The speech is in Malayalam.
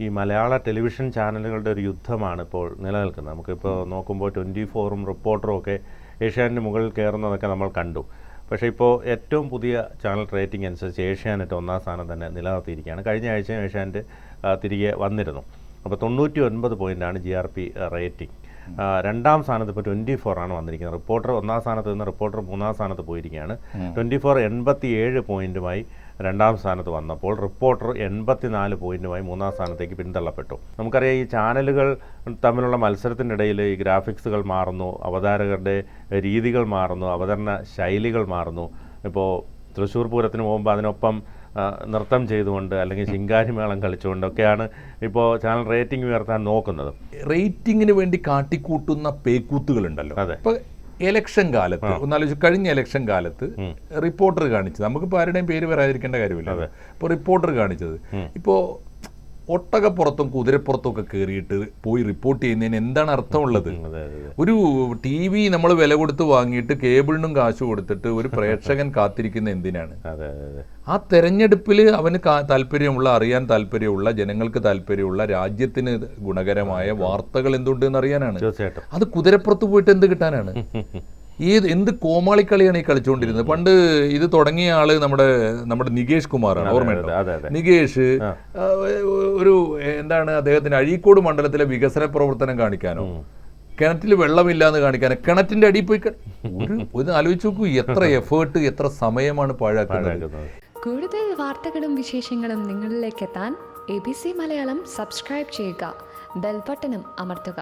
ഈ മലയാള ടെലിവിഷൻ ചാനലുകളുടെ ഒരു യുദ്ധമാണ് ഇപ്പോൾ നിലനിൽക്കുന്നത്. നമുക്കിപ്പോൾ നോക്കുമ്പോൾ 24-ഉം റിപ്പോർട്ടറും ഒക്കെ ഏഷ്യാനെറ്റിന് മുകളിൽ കയറുന്നതൊക്കെ നമ്മൾ കണ്ടു. പക്ഷേ ഇപ്പോൾ ഏറ്റവും പുതിയ ചാനൽ റേറ്റിംഗ് അനുസരിച്ച് ഏഷ്യാനെറ്റ് 1-ാം സ്ഥാനം തന്നെ നിലനിർത്തിയിരിക്കുകയാണ്. കഴിഞ്ഞ ആഴ്ചയും ഏഷ്യാനെറ്റ് തിരികെ വന്നിരുന്നു. അപ്പോൾ 99 പോയിൻ്റാണ് GRP റേറ്റിംഗ്. 2-ാം സ്ഥാനത്ത് ഇപ്പോൾ 24 ആണ് വന്നിരിക്കുന്നത്. റിപ്പോർട്ടർ 1-ാം സ്ഥാനത്ത് നിന്ന് റിപ്പോർട്ടർ 3-ാം സ്ഥാനത്ത് പോയിരിക്കുകയാണ്. 24 87 പോയിൻറ്റുമായി 2-ാം സ്ഥാനത്ത് വന്നപ്പോൾ റിപ്പോർട്ടർ 84 പോയിൻറ്റുമായി 3-ാം സ്ഥാനത്തേക്ക് പിന്തള്ളപ്പെട്ടു. നമുക്കറിയാം, ഈ ചാനലുകൾ തമ്മിലുള്ള മത്സരത്തിനിടയിൽ ഈ ഗ്രാഫിക്സുകൾ മാറുന്നു, അവതാരകരുടെ രീതികൾ മാറുന്നു, അവതരണ ശൈലികൾ മാറുന്നു. ഇപ്പോൾ തൃശ്ശൂർ പൂരത്തിന് പോകുമ്പോൾ അതിനൊപ്പം നൃത്തം ചെയ്തുകൊണ്ട് അല്ലെങ്കിൽ ശിങ്കാരിമേളം കളിച്ചുകൊണ്ടൊക്കെയാണ് ഇപ്പോൾ ചാനൽ റേറ്റിംഗ് ഉയർത്താൻ നോക്കുന്നത്. റേറ്റിങ്ങിന് വേണ്ടി കാട്ടിക്കൂട്ടുന്ന പേക്കൂത്തുകളുണ്ടല്ലോ. അതെ. ഇപ്പോൾ എലക്ഷൻ കാലത്ത് ഒന്നാലോചിച്ച്, കഴിഞ്ഞ എലക്ഷൻ കാലത്ത് റിപ്പോർട്ടർ കാണിച്ചത്, നമുക്കിപ്പോൾ ആരുടെയും പേര് പറയാതിരിക്കേണ്ട കാര്യമില്ല. ഇപ്പോൾ റിപ്പോർട്ടർ കാണിച്ചത്, ഇപ്പോൾ ഒട്ടകപ്പുറത്തും കുതിരപ്പുറത്തും ഒക്കെ കയറിയിട്ട് പോയി റിപ്പോർട്ട് ചെയ്യുന്നതിന് എന്താണ് അർത്ഥമുള്ളത്? ഒരു TV നമ്മൾ വില കൊടുത്ത് വാങ്ങിയിട്ട് കേബിളിനും കാശ് കൊടുത്തിട്ട് ഒരു പ്രേക്ഷകൻ കാത്തിരിക്കുന്ന എന്തിനാണ്? ആ തെരഞ്ഞെടുപ്പിൽ അവന് താല്പര്യമുള്ള, അറിയാൻ താല്പര്യമുള്ള, ജനങ്ങൾക്ക് താല്പര്യമുള്ള, രാജ്യത്തിന് ഗുണകരമായ വാർത്തകൾ എന്തുണ്ടെന്ന് അറിയാനാണ്. അത് കുതിരപ്പുറത്ത് പോയിട്ട് എന്ത് കിട്ടാനാണ്? എന്ത് കോമാളിക്കളിയാണ് ഈ കളിച്ചുകൊണ്ടിരുന്നത്? പണ്ട് ഇത് തുടങ്ങിയ ആള് നമ്മുടെ നികേഷ് കുമാറാണ്, ഓർമ്മയുണ്ടോ? നികേഷ് ഒരു എന്താണ്, അദ്ദേഹത്തിന് അഴീക്കോട് മണ്ഡലത്തിലെ വികസന പ്രവർത്തനം കാണിക്കാനോ, കിണറ്റിൽ വെള്ളമില്ലാന്ന് കാണിക്കാനോ, കിണറ്റിന്റെ അടിയിൽ പോയി ഒരു ആലോചിച്ച് നോക്കൂ, എത്ര എഫേർട്ട്, എത്ര സമയമാണ് പാഴാക്കുന്നത്. കൂടുതൽ വാർത്തകളും വിശേഷങ്ങളും നിങ്ങളിലേക്ക് എത്താൻ ABC മലയാളം സബ്സ്ക്രൈബ് ചെയ്യുക, ബെൽ ബട്ടണും അമർത്തുക.